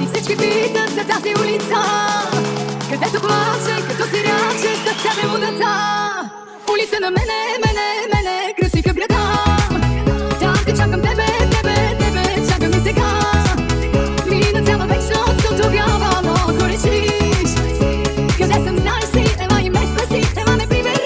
И всички питат за тази улица, където плаче, като сираче за тебе водата. Улица на мене, мене, красика града. Там те чакам тебе, чакам и сега. Мина цяла вечност от тогава, но ако решиш къде съм, знаеш си, ела и ме спаси, ела ме прибери.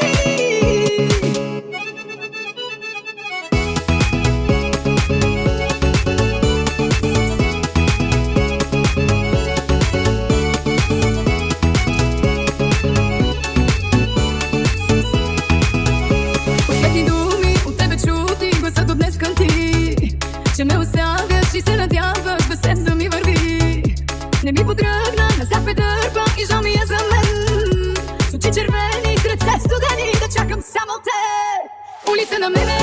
Че ме оставяш и се надяваш без теб да ми върви. Не ми подръгна, назад ме дърпа и жал ми е за мен. С очи червени, сред се студени, да чакам само те. Улица на мене.